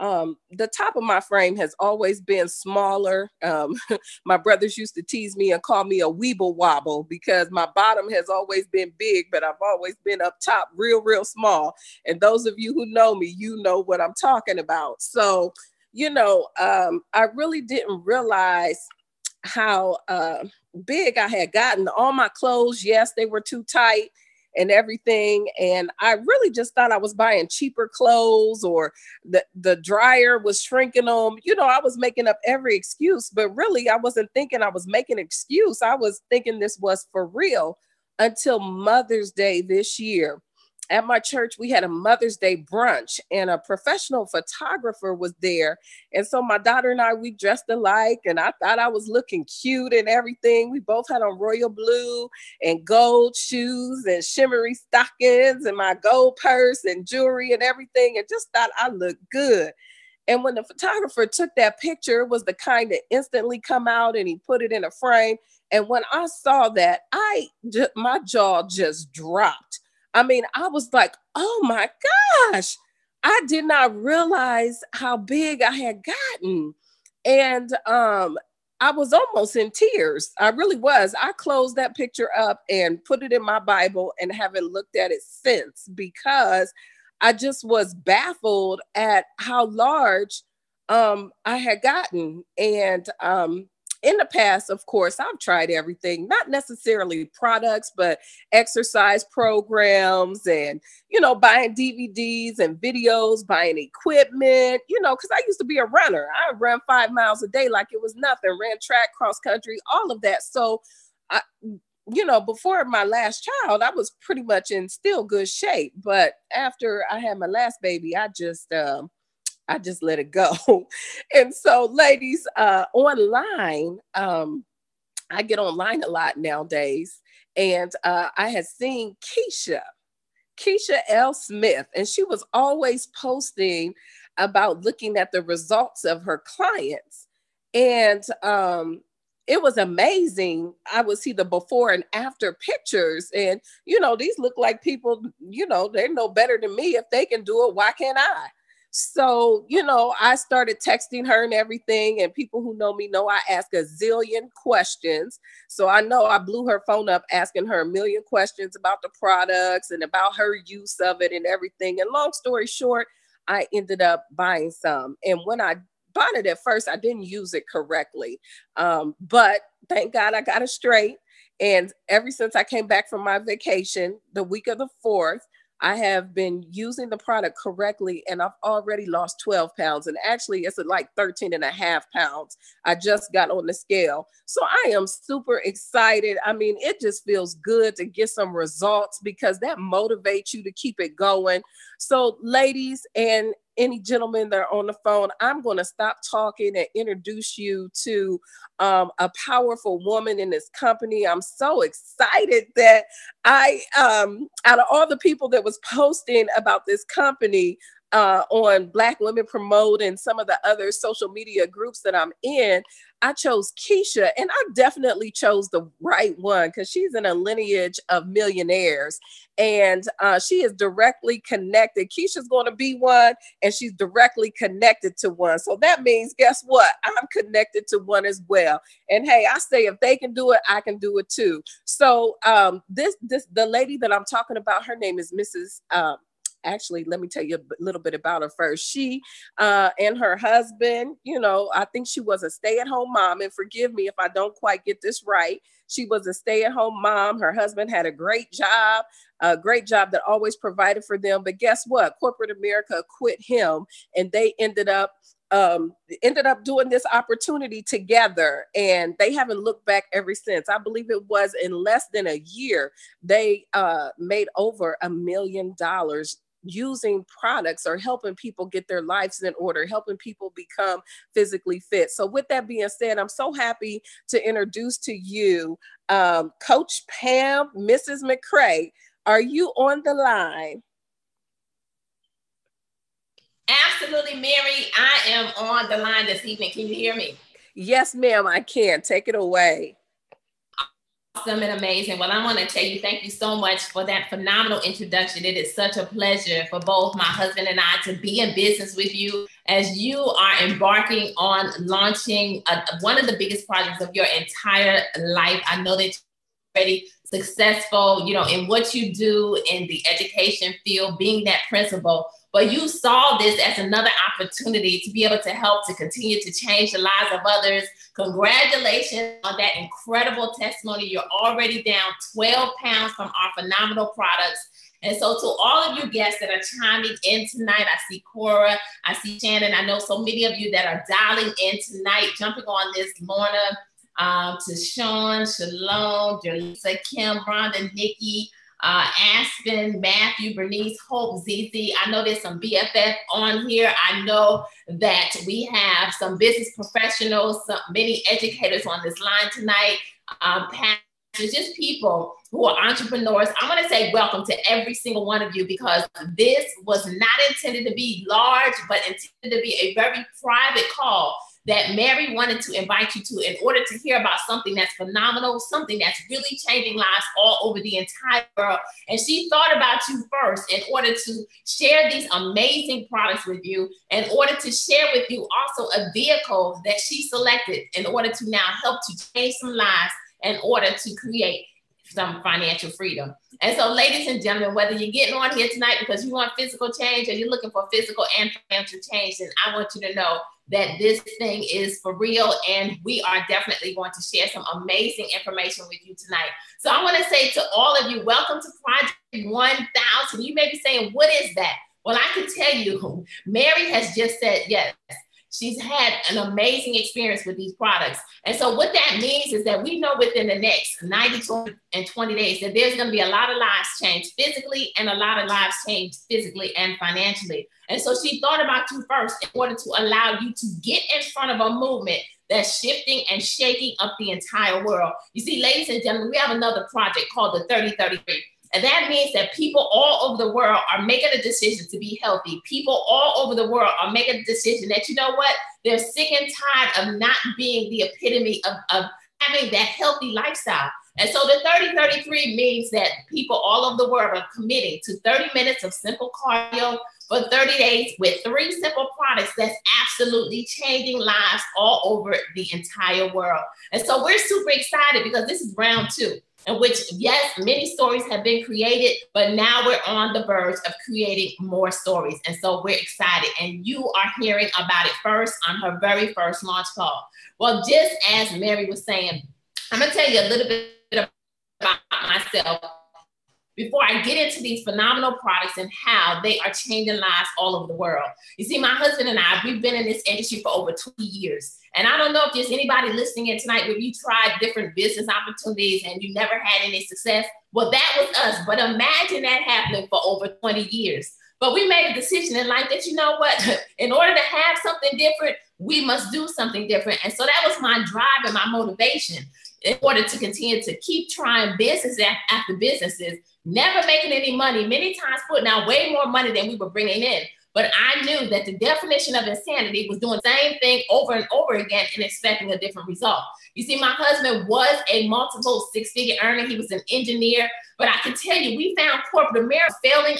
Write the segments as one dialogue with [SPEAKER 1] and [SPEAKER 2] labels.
[SPEAKER 1] The top of my frame has always been smaller. My brothers used to tease me and call me a weeble wobble because my bottom has always been big, but I've always been up top real small. And those of you who know me, you know what I'm talking about. So, I really didn't realize how big I had gotten. All my clothes, yes, they were too tight and everything. And I really just thought I was buying cheaper clothes, or the dryer was shrinking them. I was making up every excuse, but really I wasn't thinking I was making an excuse. I was thinking this was for real until Mother's Day this year. At my church, we had a Mother's Day brunch and a professional photographer was there. And so my daughter and I, we dressed alike, and I thought I was looking cute and everything. We both had on royal blue and gold shoes and shimmery stockings and my gold purse and jewelry and everything, and just thought I looked good. And when the photographer took that picture, it was the kind that instantly come out and he put it in a frame. And when I saw that, my jaw just dropped. I mean, I was like, oh my gosh, I did not realize how big I had gotten. And I was almost in tears. I really was. I closed that picture up and put it in my Bible and haven't looked at it since, because I just was baffled at how large I had gotten. And in the past, of course, I've tried everything, not necessarily products, but exercise programs and, buying DVDs and videos, buying equipment, because I used to be a runner. I ran 5 miles a day like it was nothing, ran track, cross country, all of that. So, before my last child, I was pretty much in still good shape. But after I had my last baby, I just let it go. And so, ladies, online, I get online a lot nowadays. And I had seen Keisha L. Smith, and she was always posting about looking at the results of her clients. And it was amazing. I would see the before and after pictures. And, these look like people, they're no better than me. If they can do it, why can't I? So, I started texting her and everything. And people who know me know I ask a zillion questions. So I know I blew her phone up asking her a million questions about the products and about her use of it and everything. And long story short, I ended up buying some. And when I bought it at first, I didn't use it correctly. But thank God I got it straight. And ever since I came back from my vacation, the week of the 4th, I have been using the product correctly, and I've already lost 12 pounds. And actually, it's like 13 and a half pounds. I just got on the scale. So I am super excited. I mean, it just feels good to get some results because that motivates you to keep it going. So ladies and any gentlemen that are on the phone, I'm going to stop talking and introduce you to a powerful woman in this company. I'm so excited that out of all the people that was posting about this company on Black Women Promote and some of the other social media groups that I'm in, I chose Keisha, and I definitely chose the right one because she's in a lineage of millionaires, and she is directly connected. Keisha's going to be one, and she's directly connected to one. So that means, guess what? I'm connected to one as well. And hey, I say if they can do it, I can do it too. So the lady that I'm talking about, her name is Mrs. Actually, let me tell you a little bit about her first. She and her husband, I think she was a stay-at-home mom, and forgive me if I don't quite get this right. She was a stay-at-home mom. Her husband had a great job that always provided for them. But guess what? Corporate America quit him, and they ended up doing this opportunity together, and they haven't looked back ever since. I believe it was in less than a year, they made over $1 million using products or helping people get their lives in order, helping people become physically fit. So with that being said, I'm so happy to introduce to you Coach Pam, Mrs. McCray. Are you on the line?
[SPEAKER 2] Absolutely, Mary. I am on the line this evening. Can you hear me?
[SPEAKER 1] Yes, ma'am, I can. Take it away.
[SPEAKER 2] Awesome and amazing. Well, I want to tell you, thank you so much for that phenomenal introduction. It is such a pleasure for both my husband and I to be in business with you as you are embarking on launching one of the biggest projects of your entire life. I know that you're already successful, in what you do in the education field, being that principal, but you saw this as another opportunity to be able to help to continue to change the lives of others. Congratulations on that incredible testimony. You're already down 12 pounds from our phenomenal products. And so to all of you guests that are chiming in tonight, I see Cora, I see Shannon. I know so many of you that are dialing in tonight, jumping on this, Lorna, to Sean, Shalom, Jaleesa, Kim, Rhonda, Nikki, Aspen, Matthew, Bernice, Hope, ZZ. I know there's some BFF on here. I know that we have some business professionals, many educators on this line tonight, pastors, just people who are entrepreneurs. I want to say welcome to every single one of you, because this was not intended to be large, but intended to be a very private call that Mary wanted to invite you to in order to hear about something that's phenomenal, something that's really changing lives all over the entire world. And she thought about you first in order to share these amazing products with you, in order to share with you also a vehicle that she selected in order to now help to change some lives, in order to create some financial freedom. And so, ladies and gentlemen, whether you're getting on here tonight because you want physical change or you're looking for physical and financial change, then I want you to know that this thing is for real, and we are definitely going to share some amazing information with you tonight. So I want to say to all of you, welcome to Project 1000. You may be saying, what is that? Well, I can tell you, Mary has just said yes. She's had an amazing experience with these products. And so what that means is that we know within the next 90 to 20 days that there's going to be a lot of lives changed physically and a lot of lives changed physically and financially. And so she thought about you first in order to allow you to get in front of a movement that's shifting and shaking up the entire world. You see, ladies and gentlemen, we have another project called the 3033. And that means that people all over the world are making a decision to be healthy. People all over the world are making a decision that, you know what, they're sick and tired of not being the epitome of having that healthy lifestyle. And so the 3033 means that people all over the world are committing to 30 minutes of simple cardio for 30 days with 3 simple products that's absolutely changing lives all over the entire world. And so we're super excited because this is round 2. In which, yes, many stories have been created, but now we're on the verge of creating more stories. And so we're excited. And you are hearing about it first on her very first launch call. Well, just as Mary was saying, I'm going to tell you a little bit about myself before I get into these phenomenal products and how they are changing lives all over the world. You see, my husband and I, we've been in this industry for over 20 years. And I don't know if there's anybody listening in tonight where you tried different business opportunities and you never had any success. Well, that was us. But imagine that happening for over 20 years. But we made a decision in life that, you know what, in order to have something different, we must do something different. And so that was my drive and my motivation in order to continue to keep trying business after businesses, never making any money, many times putting out way more money than we were bringing in. But I knew that the definition of insanity was doing the same thing over and over again and expecting a different result. You see, my husband was a multiple 6-figure earner. He was an engineer. But I can tell you, we found corporate America failing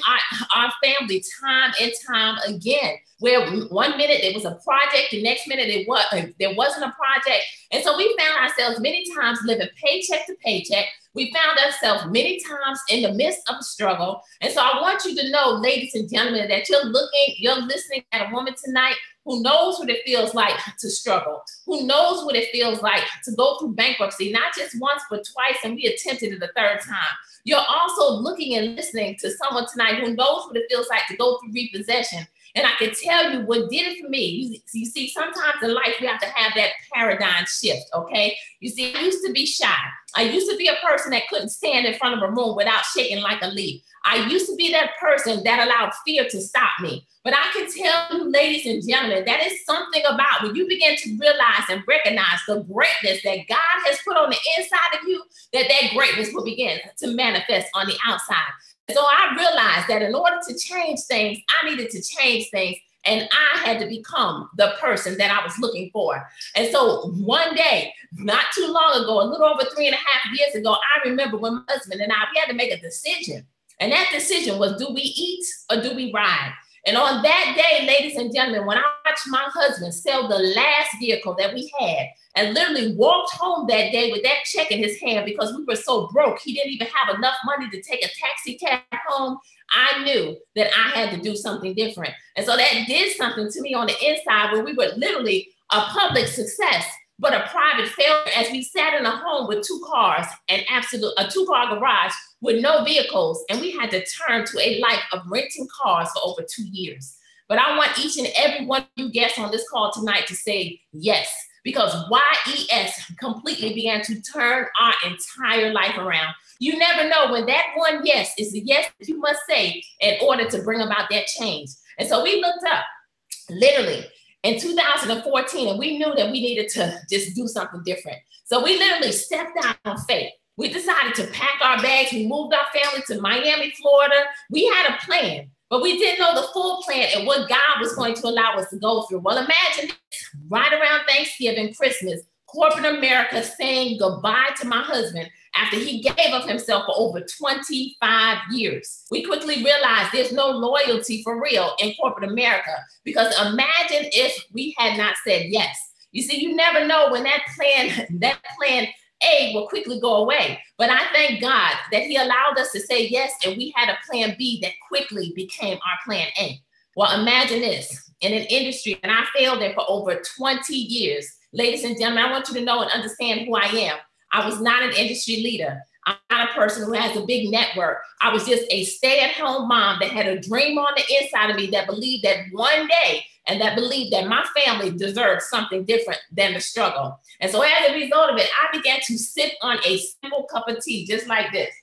[SPEAKER 2] our family time and time again, where one minute it was a project, the next minute there wasn't a project. And so we found ourselves many times living paycheck to paycheck. We found ourselves many times in the midst of a struggle. And so I want you to know, ladies and gentlemen, that you're listening at a woman tonight who knows what it feels like to struggle, who knows what it feels like to go through bankruptcy, not just once, but twice, and we attempted it a third time. You're also looking and listening to someone tonight who knows what it feels like to go through repossession. And I can tell you what did it for me. You see, sometimes in life, we have to have that paradigm shift, okay? You see, I used to be shy. I used to be a person that couldn't stand in front of a room without shaking like a leaf. I used to be that person that allowed fear to stop me. But I can tell you, ladies and gentlemen, that is something about when you begin to realize and recognize the greatness that God has put on the inside of you, that greatness will begin to manifest on the outside. So I realized that in order to change things, I needed to change things. And I had to become the person that I was looking for. And so one day, not too long ago, a little over 3.5 years ago, I remember when my husband and we had to make a decision. And that decision was, do we eat or do we ride? And on that day, ladies and gentlemen, when I watched my husband sell the last vehicle that we had and literally walked home that day with that check in his hand because we were so broke, he didn't even have enough money to take a taxi cab home, I knew that I had to do something different. And so that did something to me on the inside where we were literally a public success, but a private failure as we sat in a home with 2 cars and a 2-car garage with no vehicles. And we had to turn to a life of renting cars for over 2 years. But I want each and every one of you guests on this call tonight to say yes, because YES completely began to turn our entire life around. You never know when that one yes is the yes that you must say in order to bring about that change. And so we looked up literally in 2014, and we knew that we needed to just do something different. So we literally stepped out on faith. We decided to pack our bags. We moved our family to Miami, Florida. We had a plan, but we didn't know the full plan and what God was going to allow us to go through. Well, imagine this, right around Thanksgiving, Christmas, corporate America saying goodbye to my husband after he gave of himself for over 25 years. We quickly realized there's no loyalty for real in corporate America, because imagine if we had not said yes. You see, you never know when that plan A will quickly go away. But I thank God that he allowed us to say yes, and we had a plan B that quickly became our plan A. Well, imagine this, in an industry, and I failed there for over 20 years. Ladies and gentlemen, I want you to know and understand who I am. I was not an industry leader. I'm not a person who has a big network. I was just a stay-at-home mom that had a dream on the inside of me that believed that one day, and that believed that my family deserved something different than the struggle. And so as a result of it, I began to sip on a simple cup of tea just like this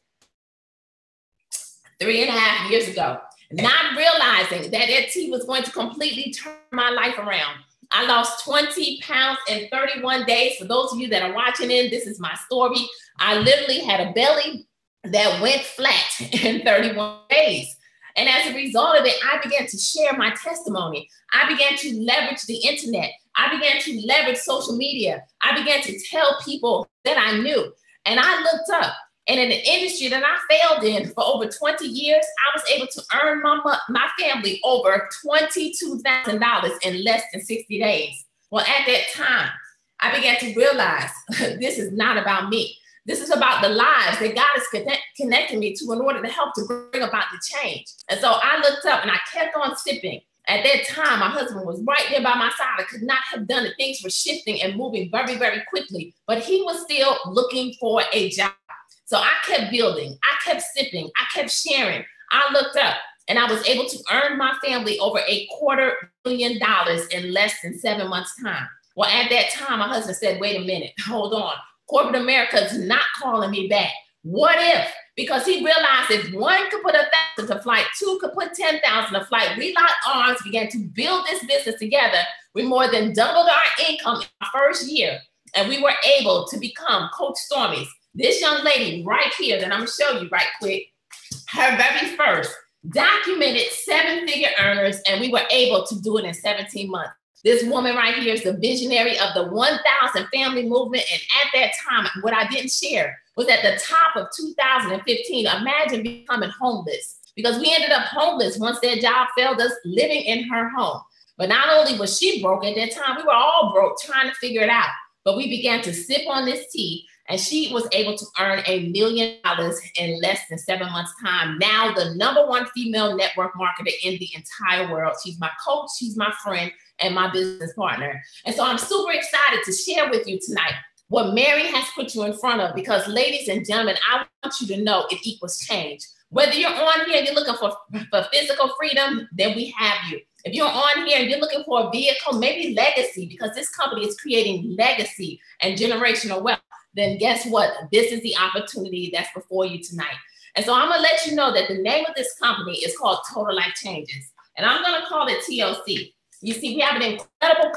[SPEAKER 2] 3.5 years ago, not realizing that that tea was going to completely turn my life around. I lost 20 pounds in 31 days. For those of you that are watching in, this is my story. I literally had a belly that went flat in 31 days. And as a result of it, I began to share my testimony. I began to leverage the internet. I began to leverage social media. I began to tell people that I knew. And I looked up, and in an industry that I failed in for over 20 years, I was able to earn my family over $22,000 in less than 60 days. Well, at that time, I began to realize this is not about me. This is about the lives that God is connecting me to in order to help to bring about the change. And so I looked up and I kept on sipping. At that time, my husband was right there by my side. I could not have done it. Things were shifting and moving very, very quickly, but he was still looking for a job. So I kept building, I kept sipping, I kept sharing. I looked up and I was able to earn my family over $250,000 in less than 7 months' time. Well, at that time, my husband said, wait a minute, hold on. Corporate America is not calling me back. What if? Because he realized if one could put 1,000 to flight, 2 could put 10,000 to flight, we locked arms, began to build this business together. We more than doubled our income in our first year. And we were able to become Coach Stormy's. This young lady right here that I'm gonna show you right quick, her very first documented 7-figure earners, and we were able to do it in 17 months. This woman right here is the visionary of the 1,000 family movement. And at that time, what I didn't share was at the top of 2015, imagine becoming homeless, because we ended up homeless once their job failed us, living in her home. But not only was she broke at that time, we were all broke trying to figure it out. But we began to sip on this tea, and she was able to earn $1 million in less than 7 months' time. Now the #1 female network marketer in the entire world. She's my coach, she's my friend, and my business partner. And so I'm super excited to share with you tonight what Mary has put you in front of, because ladies and gentlemen, I want you to know it equals change. Whether you're on here and you're looking for physical freedom, then we have you. If you're on here and you're looking for a vehicle, maybe legacy, because this company is creating legacy and generational wealth, then guess what? This is the opportunity that's before you tonight. And so I'm gonna let you know that the name of this company is called Total Life Changes. And I'm gonna call it TLC. You see, we have an incredible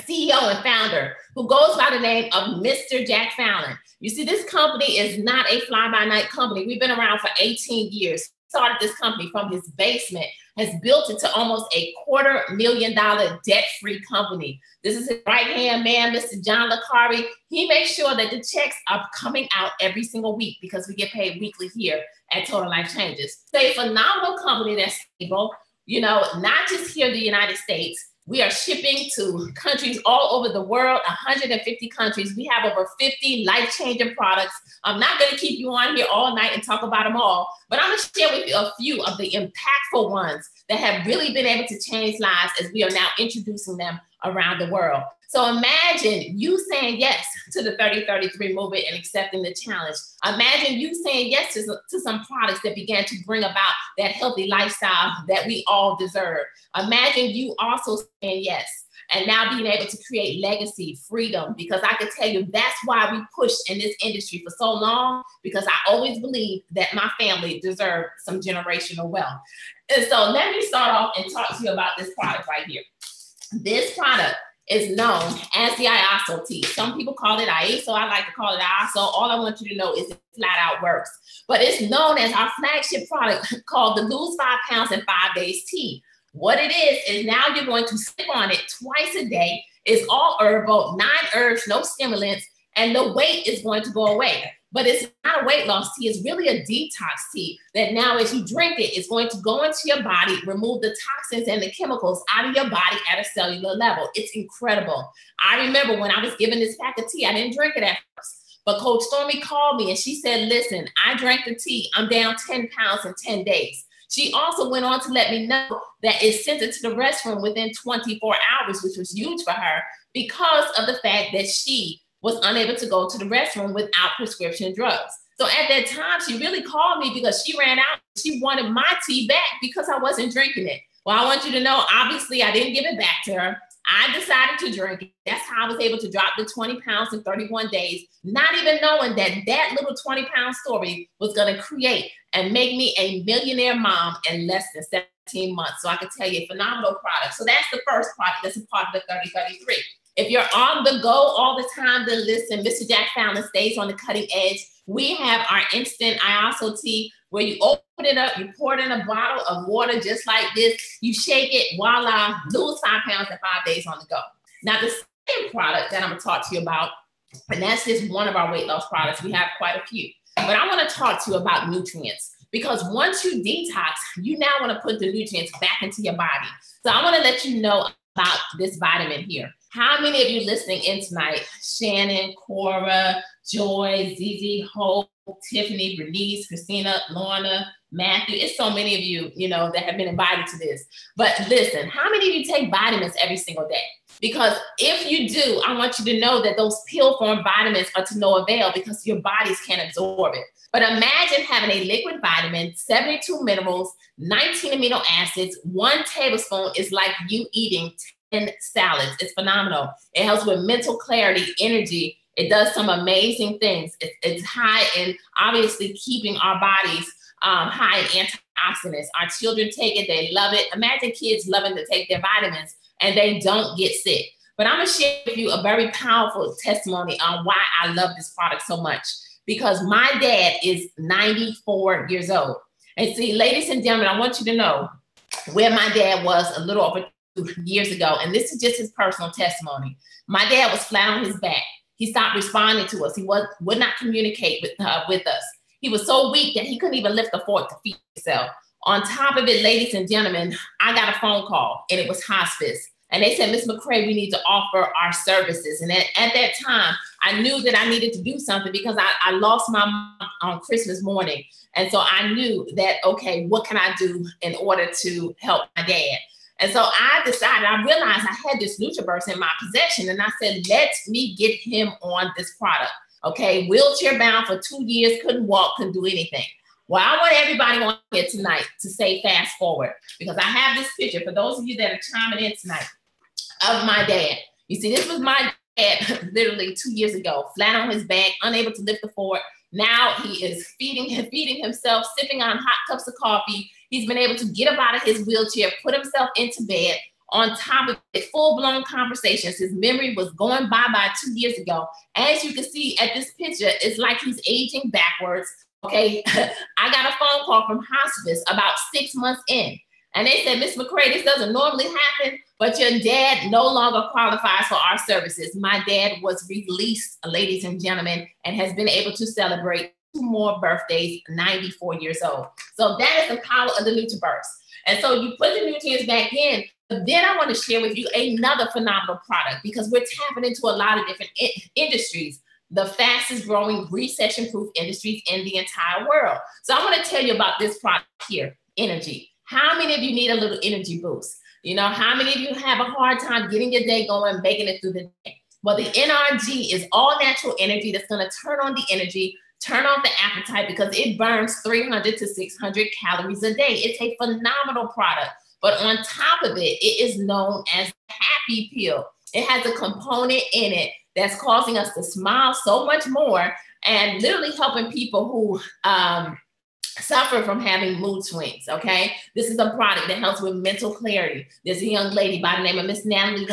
[SPEAKER 2] CEO and founder who goes by the name of Mr. Jack Fallon. You see, this company is not a fly-by-night company. We've been around for 18 years. started this company from his basement, has built it to almost a $250,000 debt-free company. This is his right-hand man, Mr. John LaCarby. He makes sure that the checks are coming out every single week because we get paid weekly here at Total Life Changes. It's a phenomenal company that's stable, you know, not just here in the United States. We are shipping to countries all over the world, 150 countries. We have over 50 life-changing products. I'm not going to keep you on here all night and talk about them all, but I'm going to share with you a few of the impactful ones that have really been able to change lives as we are now introducing them around the world. So imagine you saying yes to the 30-33 movement and accepting the challenge. Imagine you saying yes to some products that began to bring about that healthy lifestyle that we all deserve. Imagine you also saying yes and now being able to create legacy, freedom, because I can tell you that's why we pushed in this industry for so long, because I always believed that my family deserved some generational wealth. And so let me start off and talk to you about this product right here. This product is known as the IASO tea. Some people call it IASO. I like to call it IASO. All I want you to know is it flat out works. But it's known as our flagship product called the Lose 5 Pounds in 5 Days tea. What it is now you're going to sip on it twice a day. It's all herbal, 9 herbs, no stimulants, and the weight is going to go away. But it's not a weight loss tea. It's really a detox tea that now as you drink it, it's going to go into your body, remove the toxins and the chemicals out of your body at a cellular level. It's incredible. I remember when I was given this pack of tea, I didn't drink it at first. But Coach Stormy called me and she said, listen, I drank the tea. I'm down 10 pounds in 10 days. She also went on to let me know that it sent it to the restroom within 24 hours, which was huge for her because of the fact that she was unable to go to the restroom without prescription drugs. So at that time, she really called me because she ran out. She wanted my tea back because I wasn't drinking it. Well, I want you to know, obviously, I didn't give it back to her. I decided to drink it. That's how I was able to drop the 20 pounds in 31 days, not even knowing that that little 20-pound story was going to create and make me a millionaire mom in less than 17 months. So I can tell you a phenomenal product. So that's the first product that's a part of the 30-33. If you're on the go all the time, then listen, Mr. Jack Fallon stays on the cutting edge. We have our instant IASO tea where you open it up, you pour it in a bottle of water just like this, you shake it, voila, lose 5 pounds in 5 days on the go. Now, the second product that I'm gonna talk to you about, and that's just one of our weight loss products, we have quite a few, but I wanna talk to you about nutrients because once you detox, you now wanna put the nutrients back into your body. So I wanna let you know about this vitamin here. How many of you listening in tonight, Shannon, Cora, Joy, Zizi, Hope, Tiffany, Bernice, Christina, Lorna, Matthew, it's so many of you, you know, that have been invited to this. But listen, how many of you take vitamins every single day? Because if you do, I want you to know that those pill form vitamins are to no avail because your bodies can't absorb it. But imagine having a liquid vitamin, 72 minerals, 19 amino acids, 1 tablespoon is like you eating 10 salads. It's phenomenal. It helps with mental clarity, energy. It does some amazing things. It's high in obviously keeping our bodies high in antioxidants. Our children take it, they love it. Imagine kids loving to take their vitamins and they don't get sick. But I'm gonna share with you a very powerful testimony on why I love this product so much. Because my dad is 94 years old. And see, ladies and gentlemen, I want you to know where my dad was a little over 2 years ago. And this is just his personal testimony. My dad was flat on his back. He stopped responding to us. He would not communicate with us. He was so weak that he couldn't even lift a fork to feed himself. On top of it, ladies and gentlemen, I got a phone call and it was hospice. And they said, Ms. McCray, we need to offer our services. And at that time, I knew that I needed to do something because I lost my mom on Christmas morning. And so I knew that, okay, what can I do in order to help my dad? And so I decided, I realized I had this NutriBurst in my possession. And I said, let me get him on this product. Okay, wheelchair bound for 2 years, couldn't walk, couldn't do anything. Well, I want everybody on here tonight to say fast forward because I have this picture for those of you that are chiming in tonight of my dad. You see, this was my dad literally 2 years ago, flat on his back, unable to lift the fork. Now he is feeding himself, sipping on hot cups of coffee. He's been able to get up out of his wheelchair, put himself into bed. On top of it, full-blown conversations. His memory was going bye-bye 2 years ago. As you can see at this picture, it's like he's aging backwards. Okay, I got a phone call from hospice about 6 months in. And they said, Miss McCray, this doesn't normally happen, but your dad no longer qualifies for our services. My dad was released, ladies and gentlemen, and has been able to celebrate 2 more birthdays, 94 years old. So that is the power of the NutriBurst. And so you put the nutrients back in, but then I want to share with you another phenomenal product, because we're tapping into a lot of different industries, the fastest growing recession-proof industries in the entire world. So I want to tell you about this product here, energy. How many of you need a little energy boost? You know, how many of you have a hard time getting your day going, making it through the day? Well, the NRG is all natural energy that's going to turn on the energy, turn off the appetite, because it burns 300 to 600 calories a day. It's a phenomenal product. But on top of it, it is known as the happy pill. It has a component in it that's causing us to smile so much more, and literally helping people who suffer from having mood swings, okay? This is a product that helps with mental clarity. There's a young lady by the name of Miss Natalie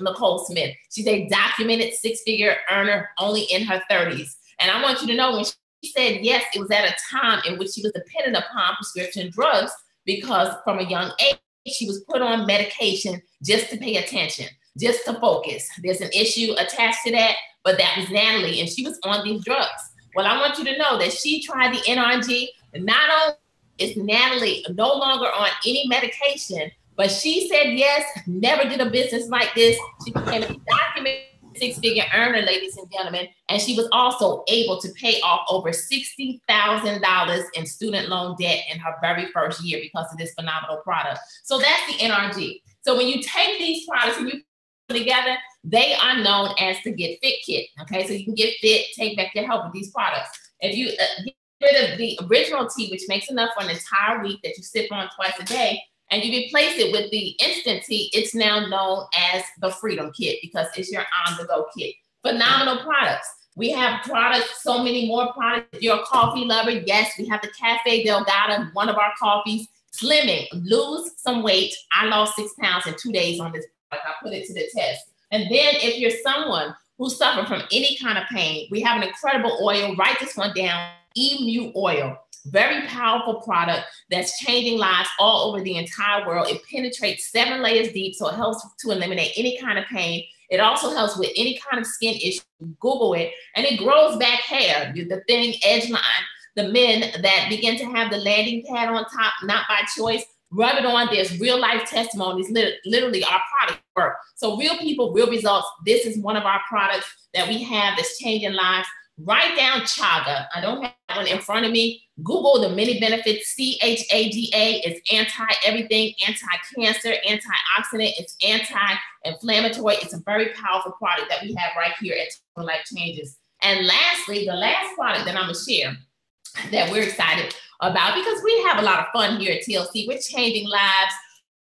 [SPEAKER 2] Nicole Smith. She's a documented 6-figure earner only in her 30s. And I want you to know, when she said yes, it was at a time in which she was dependent upon prescription drugs, because from a young age, she was put on medication just to pay attention, just to focus. There's an issue attached to that, but that was Natalie, and she was on these drugs. Well, I want you to know that she tried the NRG. Not only is Natalie no longer on any medication, but she said yes, never did a business like this. She became a documented 6-figure earner, ladies and gentlemen, and she was also able to pay off over $60,000 in student loan debt in her very first year because of this phenomenal product. So that's the NRG. So when you take these products and you put them together, they are known as the Get Fit Kit. Okay, so you can get fit, take back your health with these products. If you get rid of the original tea, which makes enough for an entire week that you sip on twice a day, and you replace it with the instant tea, it's now known as the Freedom Kit, because it's your on-the-go kit. Phenomenal products. We have products, so many more products. If you're a coffee lover, yes, we have the Cafe Delgado, one of our coffees. Slimming, lose some weight. I lost 6 pounds in 2 days on this product. I put it to the test. And then if you're someone who suffers from any kind of pain, we have an incredible oil. Write this one down, Emu Oil. Very powerful product that's changing lives all over the entire world. It penetrates 7 layers deep, so it helps to eliminate any kind of pain. It also helps with any kind of skin issue. Google it, and it grows back hair, the thinning edge line. The men that begin to have the landing pad on top, not by choice, rub it on. There's real life testimonies, literally our product work. So real people, real results. This is one of our products that we have that's changing lives. Write down Chaga. I don't have one in front of me. Google the many benefits. CHAGA is anti-everything, anti-cancer, antioxidant. It's anti-inflammatory. It's a very powerful product that we have right here at Total Life Changes. And lastly, the last product that I'm going to share that we're excited about, because we have a lot of fun here at TLC. We're changing lives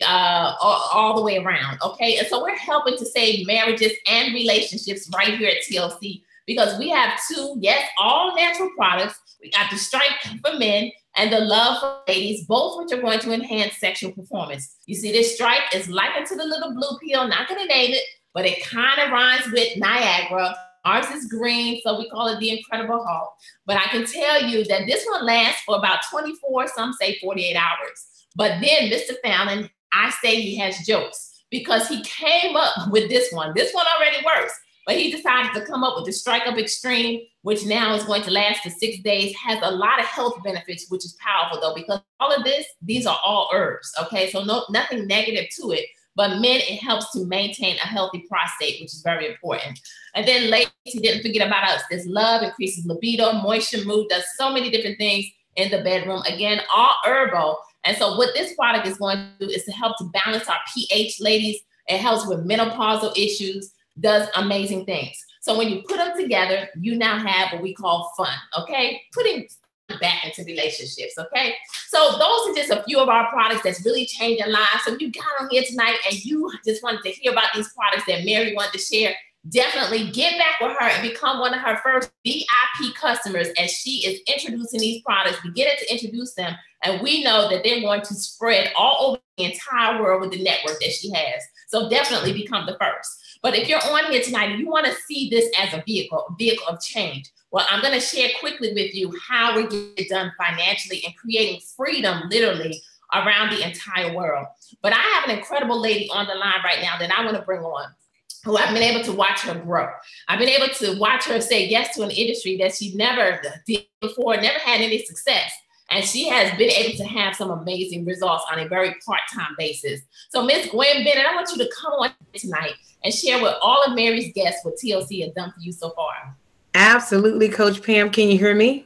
[SPEAKER 2] all the way around, okay? And so we're helping to save marriages and relationships right here at TLC, because we have 2, yes, all natural products. We got the Strike for men and the Love for ladies, both which are going to enhance sexual performance. You see, this Strike is likened to the little blue pill, not going to name it, but it kind of rhymes with Niagara. Ours is green, so we call it the Incredible Hulk. But I can tell you that this one lasts for about 24, some say 48 hours. But then Mr. Fallon, I say he has jokes, because he came up with this one. This one already works, but he decided to come up with the Strike Up Extreme, which now is going to last for 6 days, has a lot of health benefits, which is powerful though, because all of this, these are all herbs, okay? So nothing negative to it. But men, it helps to maintain a healthy prostate, which is very important. And then ladies, he didn't forget about us. There's Love, increases libido, moisture, mood, does so many different things in the bedroom. Again, all herbal. And so what this product is going to do is to help to balance our pH, ladies. It helps with menopausal issues, does amazing things. So when you put them together, you now have what we call fun, okay? Putting back into relationships, okay? So those are just a few of our products that's really changing lives. So if you got on here tonight and you just wanted to hear about these products that Mary wanted to share, definitely get back with her and become one of her first VIP customers as she is introducing these products, beginning to introduce them. And we know that they're going to spread all over the entire world with the network that she has. So definitely become the first. But if you're on here tonight and you want to see this as a vehicle of change, Well, I'm going to share quickly with you how we get it done financially and creating freedom literally around the entire world. But I have an incredible lady on the line right now that I want to bring on, who I've been able to watch her grow. I've been able to watch her say yes to an industry that she never did before, never had any success. And she has been able to have some amazing results on a very part-time basis. So Miss Gwen Bennett, I want you to come on tonight and share with all of Mary's guests what TLC has done for you so far.
[SPEAKER 3] Absolutely, Coach Pam. Can you hear me?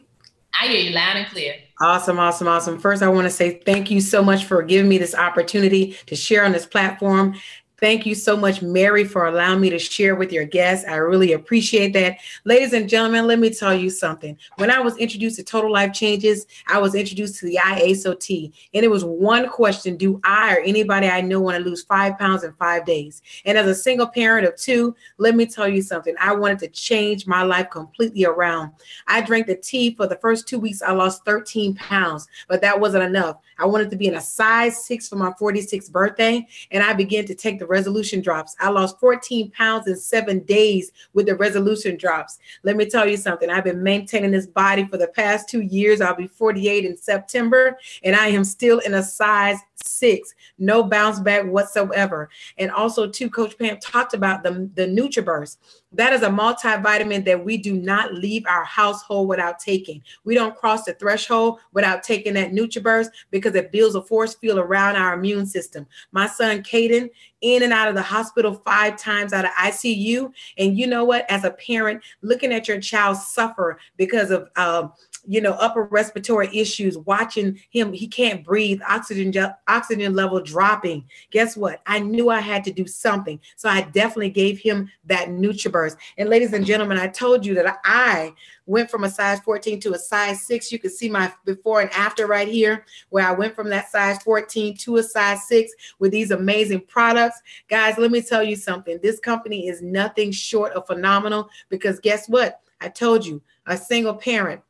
[SPEAKER 2] I hear you loud and clear.
[SPEAKER 3] Awesome, awesome, awesome. First, I want to say thank you so much for giving me this opportunity to share on this platform. Thank you so much, Mary, for allowing me to share with your guests. I really appreciate that. Ladies and gentlemen, let me tell you something. When I was introduced to Total Life Changes, I was introduced to the IASOT, and it was one question: do I or anybody I know want to lose 5 pounds in 5 days? And as a single parent of 2, let me tell you something. I wanted to change my life completely around. I drank the tea for the first 2 weeks. I lost 13 pounds, but that wasn't enough. I wanted to be in a size 6 for my 46th birthday, and I began to take the resolution drops. I lost 14 pounds in 7 days with the resolution drops. Let me tell you something. I've been maintaining this body for the past 2 years. I'll be 48 in September, and I am still in a size 6. No bounce back whatsoever. And also, too, Coach Pam talked about the NutriBurst. That is a multivitamin that we do not leave our household without taking. We don't cross the threshold without taking that NutriBurst because it builds a force field around our immune system. My son, Caden, in and out of the hospital 5 times out of ICU. And you know what? As a parent, looking at your child suffer because of upper respiratory issues, watching him, he can't breathe, oxygen level dropping. Guess what? I knew I had to do something. So I definitely gave him that NutriBurst. And ladies and gentlemen, I told you that I went from a size 14 to a size 6. You can see my before and after right here, where I went from that size 14 to a size 6 with these amazing products. Guys, let me tell you something. This company is nothing short of phenomenal, because guess what? I told you, a single parent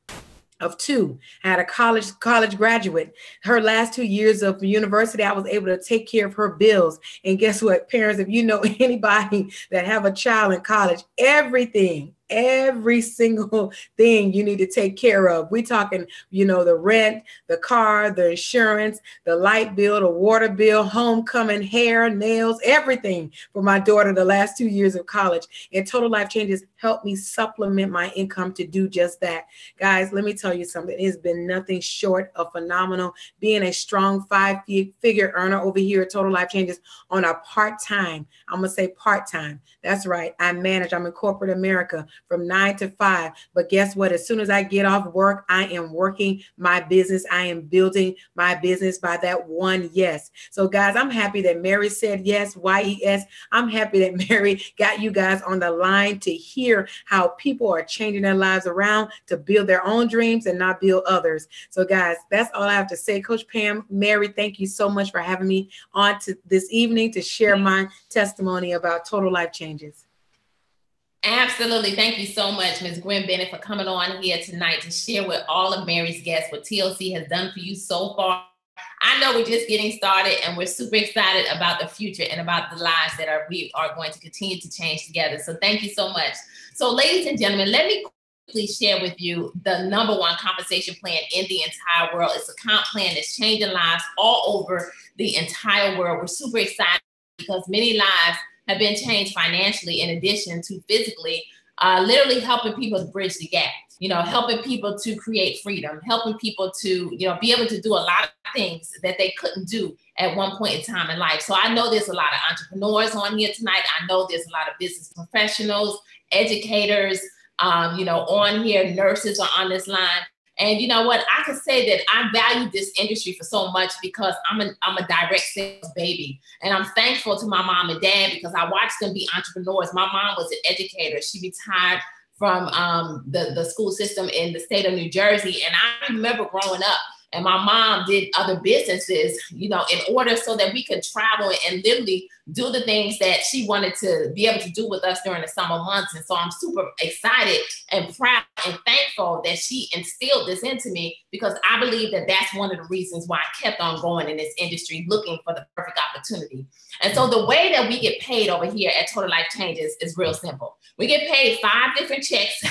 [SPEAKER 3] of 2, had a college graduate. Her last 2 years of university, I was able to take care of her bills. And guess what, parents, if you know anybody that have a child in college, every single thing you need to take care of. We talking, the rent, the car, the insurance, the light bill, the water bill, homecoming, hair, nails, everything for my daughter the last 2 years of college. And Total Life Changes helped me supplement my income to do just that. Guys, let me tell you something. It's been nothing short of phenomenal being a strong 5-figure earner over here at Total Life Changes on a part-time. I'm going to say part-time. That's right. I'm in corporate America from 9 to 5. But guess what? As soon as I get off work, I am working my business. I am building my business by that one yes. So guys, I'm happy that Mary said yes, YES. I'm happy that Mary got you guys on the line to hear how people are changing their lives around to build their own dreams and not build others. So guys, that's all I have to say. Coach Pam, Mary, thank you so much for having me on to this evening to share my testimony about Total Life Changes.
[SPEAKER 2] Absolutely. Thank you so much, Ms. Gwen Bennett, for coming on here tonight to share with all of Mary's guests what TLC has done for you so far. I know we're just getting started, and we're super excited about the future and about the lives that we are going to continue to change together. So thank you so much. So ladies and gentlemen, let me quickly share with you the #1 compensation plan in the entire world. It's a comp plan that's changing lives all over the entire world. We're super excited because many lives have been changed financially in addition to physically, literally helping people to bridge the gap, helping people to create freedom, helping people to, be able to do a lot of things that they couldn't do at one point in time in life. So I know there's a lot of entrepreneurs on here tonight. I know there's a lot of business professionals, educators, on here, nurses are on this line. And you know what? I can say that I value this industry for so much because I'm a direct sales baby. And I'm thankful to my mom and dad because I watched them be entrepreneurs. My mom was an educator. She retired from the school system in the state of New Jersey. And I remember growing up, and my mom did other businesses, in order so that we could travel and literally do the things that she wanted to be able to do with us during the summer months. And so I'm super excited and proud and thankful that she instilled this into me, because I believe that that's one of the reasons why I kept on going in this industry, looking for the perfect opportunity. And so the way that we get paid over here at Total Life Changes is real simple. We get paid 5 different checks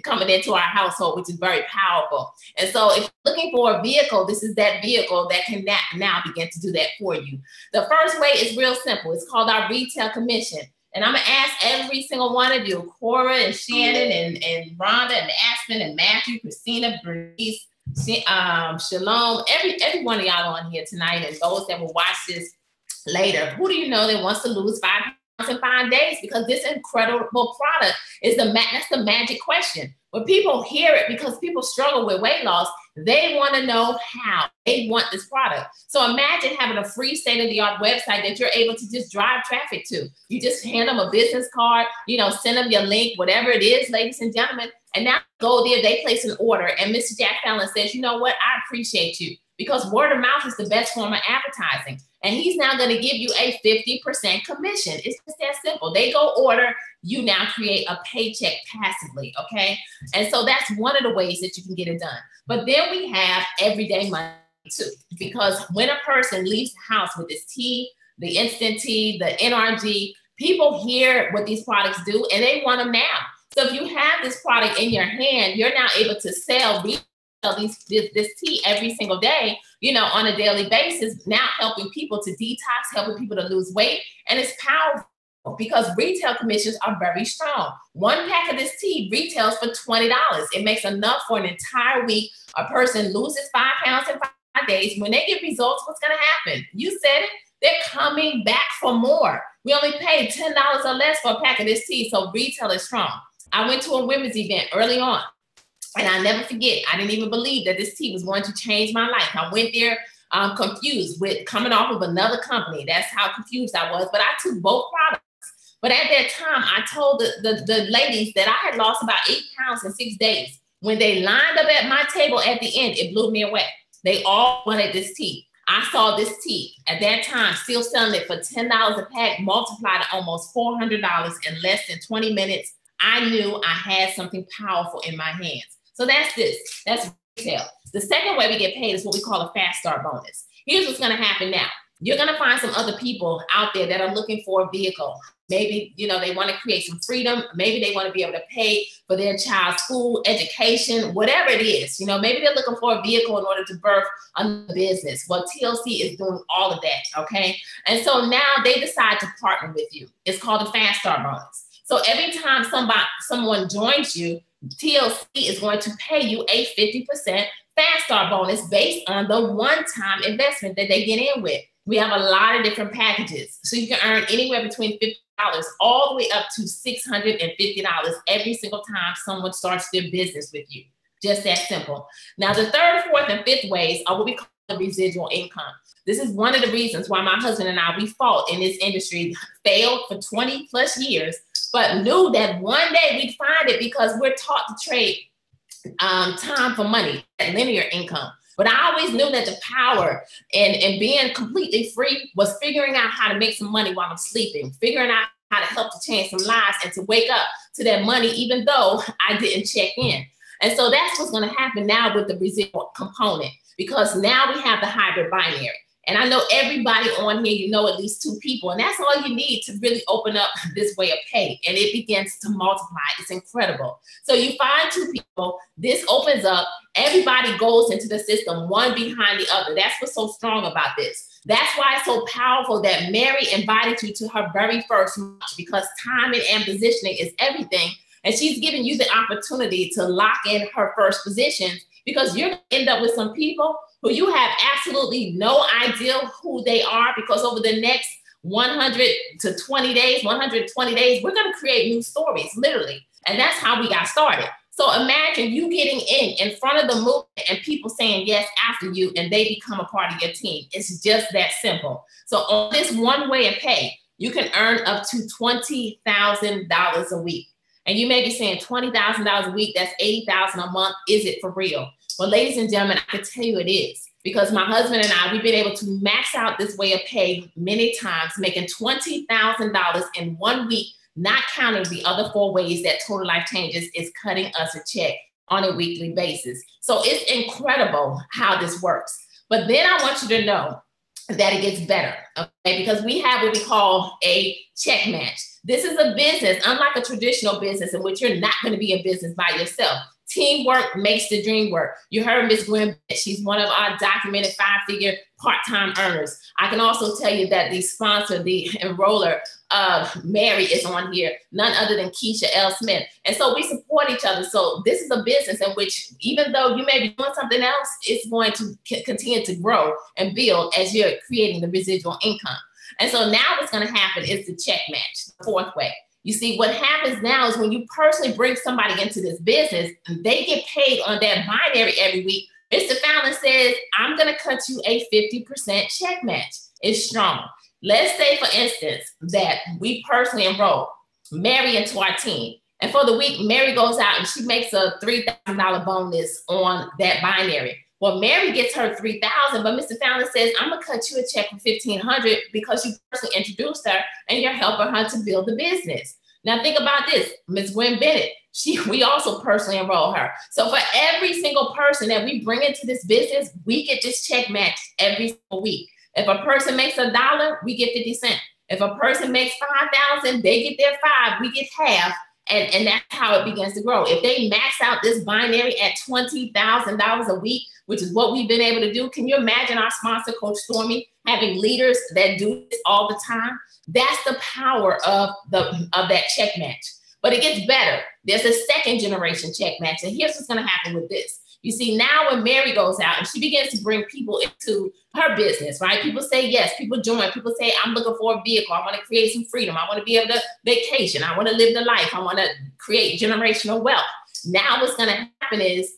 [SPEAKER 2] coming into our household, which is very powerful. And so if you're looking for a vehicle, this is that vehicle that can now begin to do that for you. The first way is real simple. It's called our retail commission. And I'm going to ask every single one of you, Cora and Shannon and Rhonda and Aspen and Matthew, Christina, Bernice, Shalom, every one of y'all on here tonight, and those that will watch this later, who do you know that wants to lose 5 pounds in 5 days? Because this incredible product is that's the magic question. When people hear it, because people struggle with weight loss, they want to know how. They want this product. So imagine having a free state-of-the-art website that you're able to just drive traffic to. You just hand them a business card, send them your link, whatever it is, ladies and gentlemen. And now go there, they place an order. And Mr. Jack Fallon says, you know what? I appreciate you, because word of mouth is the best form of advertising. And he's now going to give you a 50% commission. It's just that simple. They go order, you now create a paycheck passively, okay? And so that's one of the ways that you can get it done. But then we have everyday money too, because when a person leaves the house with this tea, the instant tea, the NRG, people hear what these products do and they want them now. So if you have this product in your hand, you're now able to sell this tea every single day, on a daily basis, now helping people to detox, helping people to lose weight. And it's powerful because retail commissions are very strong. 1 pack of this tea retails for $20. It makes enough for an entire week. A person loses 5 pounds in 5 days. When they get results, what's going to happen? You said it. They're coming back for more. We only paid $10 or less for a pack of this tea, so retail is strong. I went to a women's event early on, and I never forget, I didn't even believe that this tea was going to change my life. I went there confused with coming off of another company. That's how confused I was, but I took both products. But at that time, I told the ladies that I had lost about 8 pounds in 6 days. When they lined up at my table at the end, it blew me away. They all wanted this tea. I saw this tea at that time, still selling it for $10 a pack, multiplied to almost $400 in less than 20 minutes. I knew I had something powerful in my hands. So that's retail. The second way we get paid is what we call a fast start bonus. Here's what's going to happen now. You're going to find some other people out there that are looking for a vehicle. Maybe, they want to create some freedom. Maybe they want to be able to pay for their child's school, education, whatever it is. Maybe they're looking for a vehicle in order to birth a business. Well, TLC is doing all of that, okay? And so now they decide to partner with you. It's called a fast start bonus. So every time someone joins you, TLC is going to pay you a 50% fast start bonus based on the one-time investment that they get in with. We have a lot of different packages. So you can earn anywhere between $50 all the way up to $650 every single time someone starts their business with you. Just that simple. Now, the third, fourth, and fifth ways are what we call the residual income. This is one of the reasons why my husband and I, we fought in this industry, failed for 20 plus years, but knew that one day we'd find it because we're taught to trade time for money, linear income. But I always knew that the power in being completely free was figuring out how to make some money while I'm sleeping, figuring out how to help to change some lives and to wake up to that money, even though I didn't check in. And so that's what's going to happen now with the residual component, because now we have the hybrid binary. And I know everybody on here, at least 2 people, and that's all you need to really open up this way of pay. And it begins to multiply. It's incredible. So you find 2 people, this opens up, everybody goes into the system, one behind the other. That's what's so strong about this. That's why it's so powerful that Mary invited you to her very first launch, because timing and positioning is everything. And she's giving you the opportunity to lock in her first position, because you're going to end up with some people who you have absolutely no idea who they are, because over the next 120 days, we're going to create new stories, literally. And that's how we got started. So imagine you getting in front of the movement and people saying yes after you, and they become a part of your team. It's just that simple. So on this one way of pay, you can earn up to $20,000 a week. And you may be saying $20,000 a week, that's $80,000 a month. Is it for real? Well, ladies and gentlemen, I can tell you it is, because my husband and I, we've been able to max out this way of pay many times, making $20,000 in 1 week, not counting the other 4 ways that Total Life Changes is cutting us a check on a weekly basis. So it's incredible how this works. But then I want you to know that it gets better, okay? Because we have what we call a check match. This is a business, unlike a traditional business in which you're not going to be in business by yourself. Teamwork makes the dream work. You heard Ms. Gwen, she's one of our documented 5-figure part-time earners. I can also tell you that the sponsor, the enroller of Mary is on here, none other than Keisha L. Smith. And so we support each other. So this is a business in which, even though you may be doing something else, it's going to continue to grow and build as you're creating the residual income. And so now what's going to happen is the check match, the fourth way. You see, what happens now is when you personally bring somebody into this business, they get paid on that binary every week. Mr. Fallon says, I'm going to cut you a 50% check match. It's strong. Let's say, for instance, that we personally enroll Mary into our team. And for the week, Mary goes out and she makes a $3,000 bonus on that binary. Well, Mary gets her $3,000, but Mr. Fallon says, I'm gonna cut you a check for $1,500 because you personally introduced her and you're helping her to build the business. Now think about this, Ms. Gwen Bennett, we also personally enroll her. So for every single person that we bring into this business, we get this check match every single week. If a person makes $1, we get 50 cents. If a person makes 5,000, they get their 5, we get half. And that's how it begins to grow. If they max out this binary at $20,000 a week, which is what we've been able to do, can you imagine our sponsor, Coach Stormy, having leaders that do this all the time? That's the power of that check match. But it gets better. There's a second generation check match. And here's what's going to happen with this. You see, now when Mary goes out and she begins to bring people into her business, right? People say yes, people join, people say, I'm looking for a vehicle. I want to create some freedom. I want to be able to vacation. I want to live the life. I want to create generational wealth. Now what's going to happen is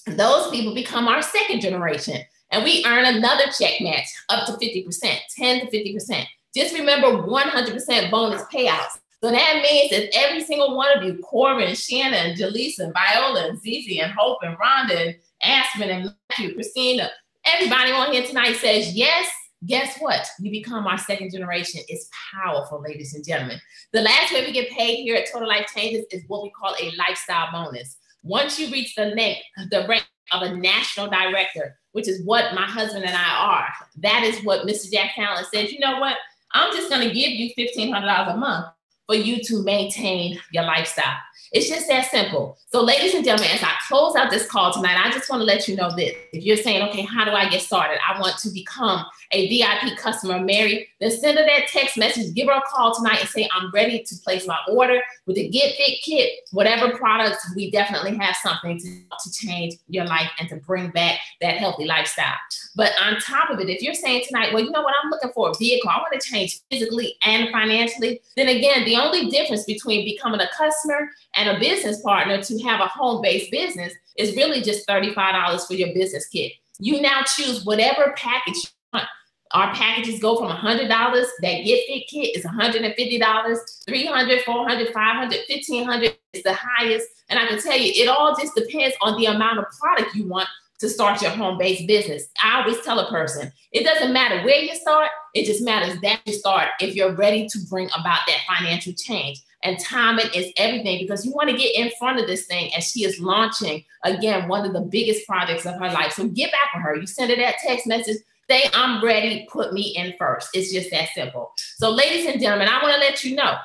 [SPEAKER 2] those people become our second generation and we earn another check match up to 50%, 10 to 50%. Just remember 100% bonus payouts. So that means that every single one of you, Corbin, Shannon, Jaleesa, Viola, and Zizi, and Hope, and Rhonda, and Aspen, and Matthew, Christina, everybody on here tonight says yes. Guess what? You become our second generation. It's powerful, ladies and gentlemen. The last way we get paid here at Total Life Changes is what we call a lifestyle bonus. Once you reach the rank of a national director, which is what my husband and I are, that is what Mr. Jack Fallon says, you know what? I'm just going to give you $1,500 a month for you to maintain your lifestyle. It's just that simple. So ladies and gentlemen, as I close out this call tonight, I just want to let you know this. If you're saying, okay, how do I get started? I want to become a VIP customer of Mary, then send her that text message, give her a call tonight and say, I'm ready to place my order with the Get Fit Kit, whatever products, we definitely have something to change your life and to bring back that healthy lifestyle. But on top of it, if you're saying tonight, well, you know what, I'm looking for a vehicle, I want to change physically and financially, then again, the only difference between becoming a customer and a business partner to have a home-based business is really just $35 for your business kit. You now choose whatever package you want. Our packages go from $100. That Get Fit Kit is $150, $300, $400, $500, $1,500 is the highest. And I can tell you, it all just depends on the amount of product you want to start your home-based business. I always tell a person, it doesn't matter where you start, it just matters that you start if you're ready to bring about that financial change. And timing is everything because you want to get in front of this thing as she is launching, again, one of the biggest projects of her life. So get back with her. You send her that text message, say, I'm ready, put me in first. It's just that simple. So ladies and gentlemen, I want to let you know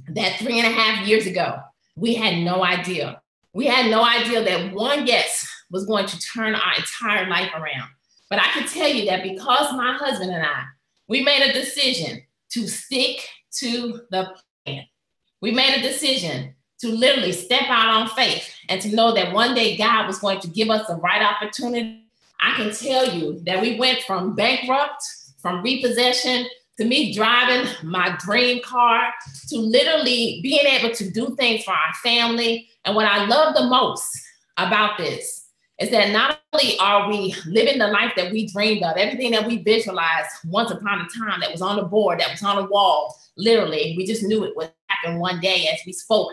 [SPEAKER 2] that 3.5 years ago, we had no idea. We had no idea that one guest was going to turn our entire life around. But I can tell you that because my husband and I, we made a decision to stick to the plan. We made a decision to literally step out on faith and to know that one day God was going to give us the right opportunity. I can tell you that we went from bankrupt, from repossession, to me driving my dream car, to literally being able to do things for our family. And what I love the most about this is that not only are we living the life that we dreamed of, everything that we visualized once upon a time that was on the board, that was on the wall, literally, we just knew it would happen one day as we spoke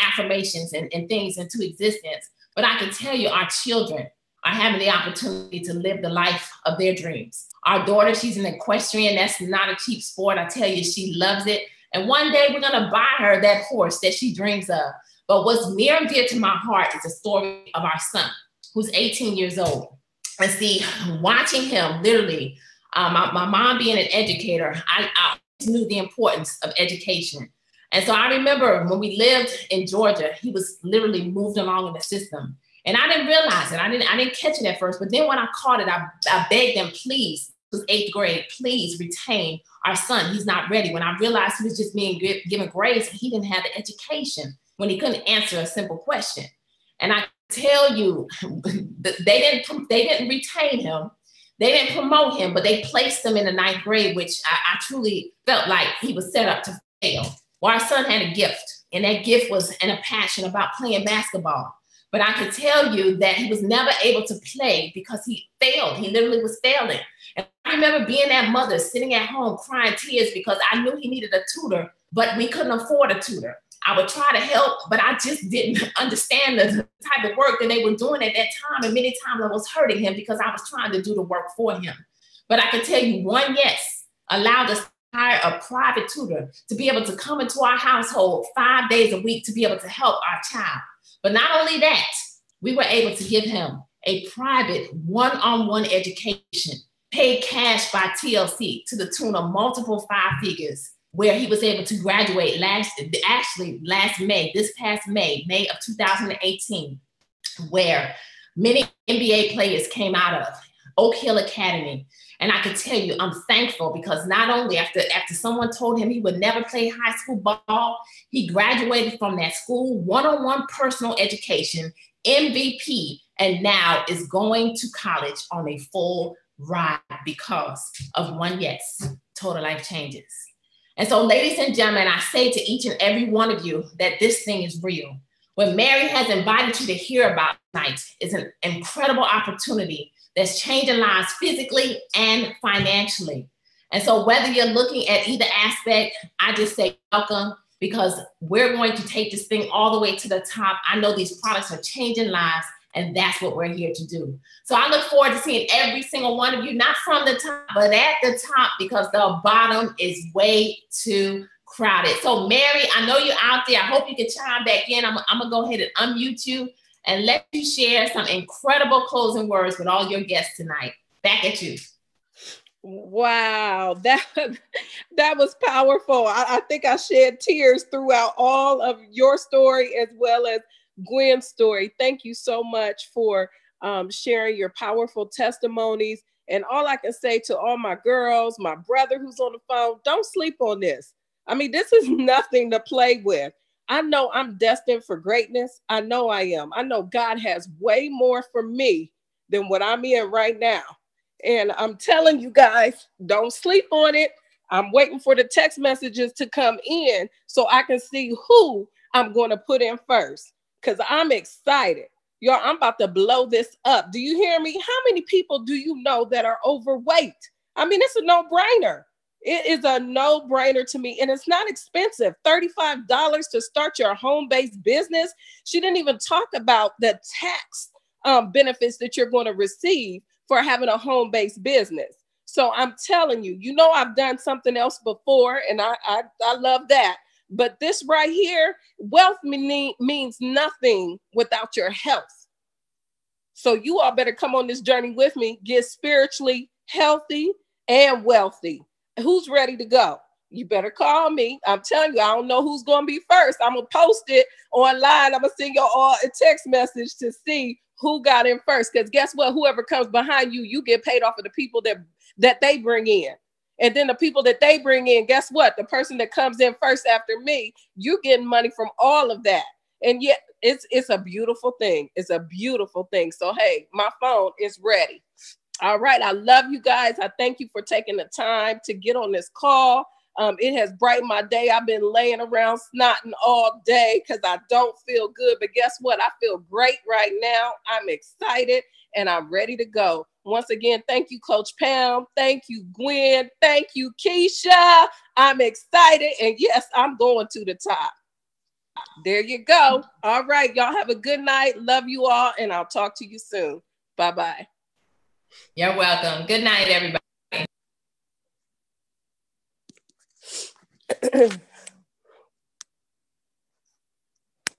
[SPEAKER 2] affirmations and things into existence. But I can tell you our children are having the opportunity to live the life of their dreams. Our daughter, she's an equestrian. That's not a cheap sport. I tell you, she loves it. And one day we're going to buy her that horse that she dreams of. But what's near and dear to my heart is the story of our son, who's 18 years old. And see, watching him literally My mom being an educator, I knew the importance of education. And so I remember when we lived in Georgia, he was literally moved along in the system. And I didn't realize it. I didn't catch it at first. But then when I caught it, I begged them, please, it was 8th grade, please retain our son. He's not ready. When I realized he was just being given grades, he didn't have the education when he couldn't answer a simple question. And I tell you, they didn't retain him. They didn't promote him, but they placed him in the 9th grade, which I truly felt like he was set up to fail. Well, our son had a gift, and that gift was a passion about playing basketball. But I could tell you that he was never able to play because he failed. He literally was failing. And I remember being that mother sitting at home crying tears because I knew he needed a tutor, but we couldn't afford a tutor. I would try to help, but I just didn't understand the type of work that they were doing at that time. And many times I was hurting him because I was trying to do the work for him. But I can tell you one yes allowed us to hire a private tutor to be able to come into our household 5 days a week to be able to help our child. But not only that, we were able to give him a private one-on-one education, paid cash by TLC to the tune of multiple 5 figures, where he was able to graduate last May, this past May of 2018, where many NBA players came out of Oak Hill Academy. And I can tell you, I'm thankful because not only after someone told him he would never play high school ball, he graduated from that school, one-on-one personal education, MVP, and now is going to college on a full ride because of one yes, total life changes. And so, ladies and gentlemen, I say to each and every one of you that this thing is real. What Mary has invited you to hear about tonight is an incredible opportunity that's changing lives physically and financially. And so whether you're looking at either aspect, I just say welcome, because we're going to take this thing all the way to the top. I know these products are changing lives, and that's what we're here to do. So I look forward to seeing every single one of you, not from the top, but at the top, because the bottom is way too crowded. So Mary, I know you're out there. I hope you can chime back in. I'm gonna go ahead and unmute you and let you share some incredible closing words with all your guests tonight. Back at you.
[SPEAKER 1] Wow, that was powerful. I think I shed tears throughout all of your story as well as Gwen's story. Thank you so much for sharing your powerful testimonies. And all I can say to all my girls, my brother who's on the phone, don't sleep on this. I mean, this is nothing to play with. I know I'm destined for greatness. I know I am. I know God has way more for me than what I'm in right now. And I'm telling you guys, don't sleep on it. I'm waiting for the text messages to come in so I can see who I'm going to put in first, because I'm excited. Y'all, I'm about to blow this up. Do you hear me? How many people do you know that are overweight? I mean, it's a no-brainer. It is a no-brainer to me, and it's not expensive. $35 to start your home-based business. She didn't even talk about the tax benefits that you're going to receive for having a home-based business. So I'm telling you, you know, I've done something else before, and I love that. But this right here, wealth means nothing without your health. So you all better come on this journey with me, get spiritually healthy and wealthy. Who's ready to go? You better call me. I'm telling you, I don't know who's going to be first. I'm going to post it online. I'm going to send you all a text message to see who got in first. Because guess what? Whoever comes behind you, you get paid off of the people that they bring in. And then the people that they bring in, guess what? The person that comes in first after me, you're getting money from all of that. And yet it's a beautiful thing. It's a beautiful thing. So, hey, my phone is ready. All right. I love you guys. I thank you for taking the time to get on this call. It has brightened my day. I've been laying around snotting all day because I don't feel good. But guess what? I feel great right now. I'm excited and I'm ready to go. Once again, thank you, Coach Pam. Thank you, Gwen. Thank you, Keisha. I'm excited. And yes, I'm going to the top. There you go. All right. Y'all have a good night. Love you all. And I'll talk to you soon. Bye-bye.
[SPEAKER 2] You're welcome. Good night, everybody.